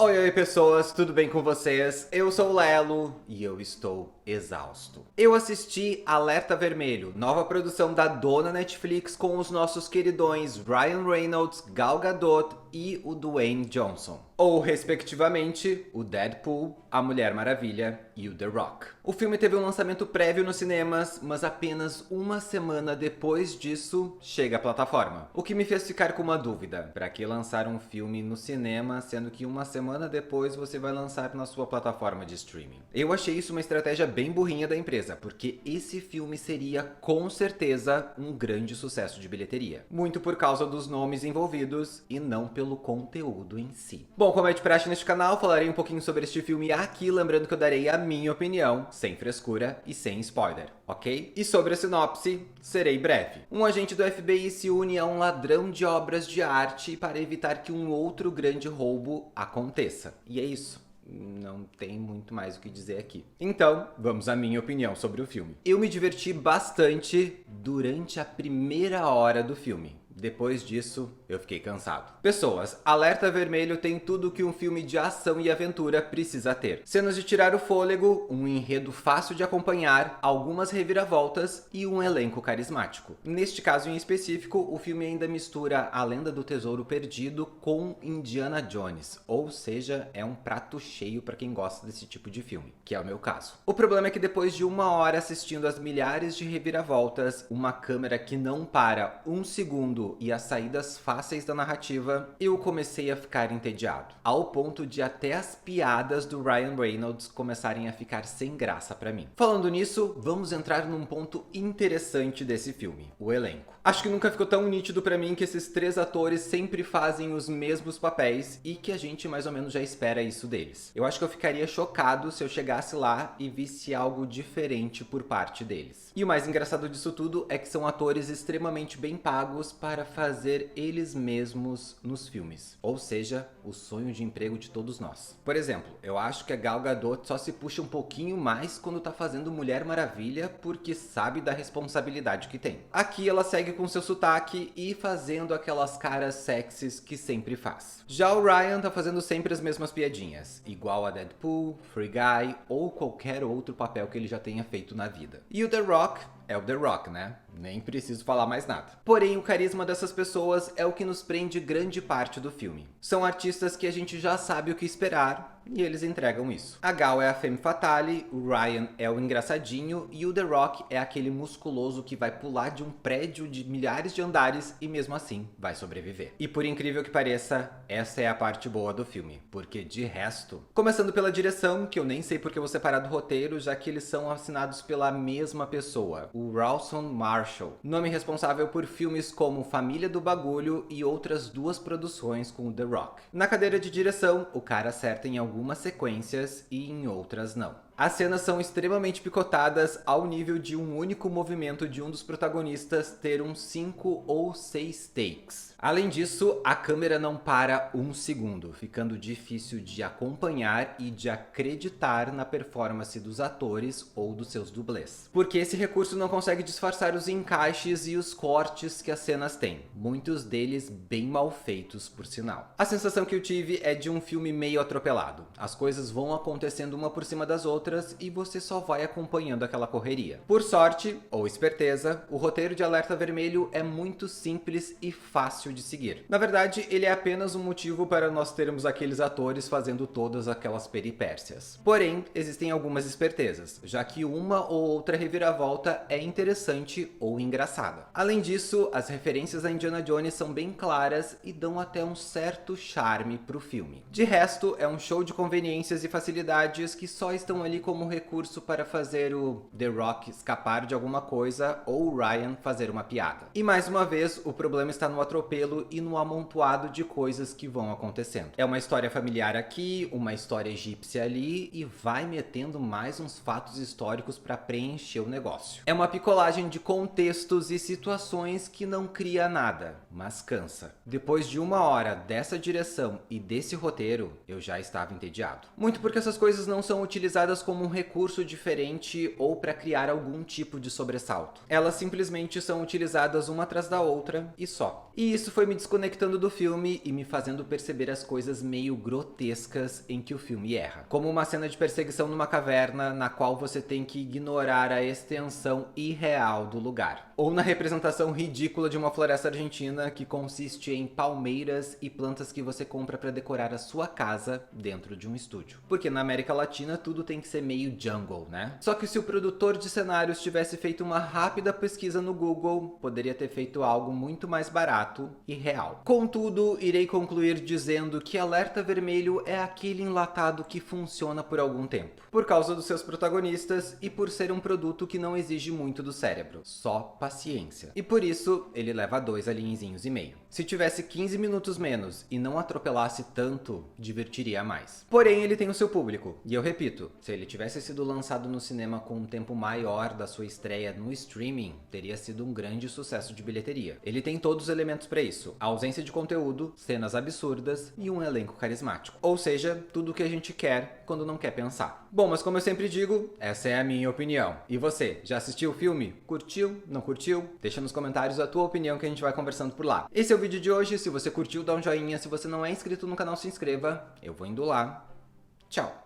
Oi, oi pessoas, tudo bem com vocês? Eu sou o Lelo e eu estou exausto. Eu assisti Alerta Vermelho, nova produção da dona Netflix com os nossos queridões Ryan Reynolds, Gal Gadot e o Dwayne Johnson. Ou, respectivamente, o Deadpool, a Mulher Maravilha e o The Rock. O filme teve um lançamento prévio nos cinemas, mas apenas uma semana depois disso chega à plataforma. O que me fez ficar com uma dúvida: para que lançar um filme no cinema, sendo que uma semana depois você vai lançar na sua plataforma de streaming? Eu achei isso uma estratégia bem burrinha da empresa, porque esse filme seria com certeza um grande sucesso de bilheteria. Muito por causa dos nomes envolvidos e não pelo conteúdo em si. Bom, como é de praxe neste canal, falarei um pouquinho sobre este filme aqui, lembrando que eu darei a minha opinião, sem frescura e sem spoiler, ok? E sobre a sinopse, serei breve. Um agente do FBI se une a um ladrão de obras de arte para evitar que um outro grande roubo aconteça. E é isso. Não tem muito mais o que dizer aqui. Então, vamos à minha opinião sobre o filme. Eu me diverti bastante durante a primeira hora do filme. Depois disso, eu fiquei cansado. Pessoas, Alerta Vermelho tem tudo que um filme de ação e aventura precisa ter. Cenas de tirar o fôlego, um enredo fácil de acompanhar, algumas reviravoltas e um elenco carismático. Neste caso em específico, o filme ainda mistura a Lenda do Tesouro Perdido com Indiana Jones. Ou seja, é um prato cheio para quem gosta desse tipo de filme, que é o meu caso. O problema é que depois de uma hora assistindo as milhares de reviravoltas, uma câmera que não para um segundo e as saídas fáceis da narrativa, eu comecei a ficar entediado, ao ponto de até as piadas do Ryan Reynolds começarem a ficar sem graça pra mim. Falando nisso, vamos entrar num ponto interessante desse filme: o elenco. Acho que nunca ficou tão nítido pra mim que esses três atores sempre fazem os mesmos papéis e que a gente mais ou menos já espera isso deles. Eu acho que eu ficaria chocado se eu chegasse lá e visse algo diferente por parte deles. E o mais engraçado disso tudo é que são atores extremamente bem pagos para fazer eles mesmos nos filmes. Ou seja, o sonho de emprego de todos nós. Por exemplo, eu acho que a Gal Gadot só se puxa um pouquinho mais quando tá fazendo Mulher Maravilha, porque sabe da responsabilidade que tem. Aqui ela segue com seu sotaque e fazendo aquelas caras sexys que sempre faz. Já o Ryan tá fazendo sempre as mesmas piadinhas, igual a Deadpool, Free Guy ou qualquer outro papel que ele já tenha feito na vida. E o The Rock é o The Rock, né? Nem preciso falar mais nada. Porém, o carisma dessas pessoas é o que nos prende grande parte do filme. São artistas que a gente já sabe o que esperar e eles entregam isso. A Gal é a femme fatale, o Ryan é o engraçadinho e o The Rock é aquele musculoso que vai pular de um prédio de milhares de andares e mesmo assim vai sobreviver. E por incrível que pareça, essa é a parte boa do filme, porque de resto... Começando pela direção, que eu nem sei porque eu vou separar do roteiro, já que eles são assinados pela mesma pessoa, o Rawson Marshall, nome responsável por filmes como Família do Bagulho e outras duas produções com o The Rock. Na cadeira de direção, o cara acerta em algumas sequências e em outras não. As cenas são extremamente picotadas ao nível de um único movimento de um dos protagonistas ter uns 5 ou 6 takes. Além disso, a câmera não para um segundo, ficando difícil de acompanhar e de acreditar na performance dos atores ou dos seus dublês. Porque esse recurso não consegue disfarçar os encaixes e os cortes que as cenas têm, muitos deles bem mal feitos por sinal. A sensação que eu tive é de um filme meio atropelado. As coisas vão acontecendo uma por cima das outras e você só vai acompanhando aquela correria. Por sorte, ou esperteza, o roteiro de Alerta Vermelho é muito simples e fácil de seguir. Na verdade, ele é apenas um motivo para nós termos aqueles atores fazendo todas aquelas peripécias. Porém, existem algumas espertezas, já que uma ou outra reviravolta é interessante ou engraçada. Além disso, as referências a Indiana Jones são bem claras e dão até um certo charme pro filme. De resto, é um show de conveniências e facilidades que só estão ali como recurso para fazer o The Rock escapar de alguma coisa ou o Ryan fazer uma piada. E mais uma vez, o problema está no atropelo e no amontoado de coisas que vão acontecendo. É uma história familiar aqui, uma história egípcia ali e vai metendo mais uns fatos históricos para preencher o negócio. É uma picolagem de contextos e situações que não cria nada, mas cansa. Depois de uma hora dessa direção e desse roteiro, eu já estava entediado. Muito porque essas coisas não são utilizadas como um recurso diferente ou para criar algum tipo de sobressalto. Elas simplesmente são utilizadas uma atrás da outra e só. E isso foi me desconectando do filme e me fazendo perceber as coisas meio grotescas em que o filme erra. Como uma cena de perseguição numa caverna na qual você tem que ignorar a extensão irreal do lugar. Ou na representação ridícula de uma floresta argentina que consiste em palmeiras e plantas que você compra para decorar a sua casa dentro de um estúdio. Porque na América Latina tudo tem que ser meio jungle, né? Só que se o produtor de cenários tivesse feito uma rápida pesquisa no Google, poderia ter feito algo muito mais barato e real. Contudo, irei concluir dizendo que Alerta Vermelho é aquele enlatado que funciona por algum tempo. Por causa dos seus protagonistas e por ser um produto que não exige muito do cérebro, só paciência. E por isso, ele leva 2 aliezinhos e meio. Se tivesse 15 minutos menos e não atropelasse tanto, divertiria mais. Porém, ele tem o seu público. E eu repito, se ele tivesse sido lançado no cinema com um tempo maior da sua estreia no streaming, teria sido um grande sucesso de bilheteria. Ele tem todos os elementos para isso. A ausência de conteúdo, cenas absurdas e um elenco carismático. Ou seja, tudo o que a gente quer quando não quer pensar. Bom, mas como eu sempre digo, essa é a minha opinião. E você, já assistiu o filme? Curtiu? Não curtiu? Deixa nos comentários a tua opinião que a gente vai conversando por lá. Esse é o vídeo de hoje. Se você curtiu, dá um joinha. Se você não é inscrito no canal, se inscreva. Eu vou indo lá. Tchau!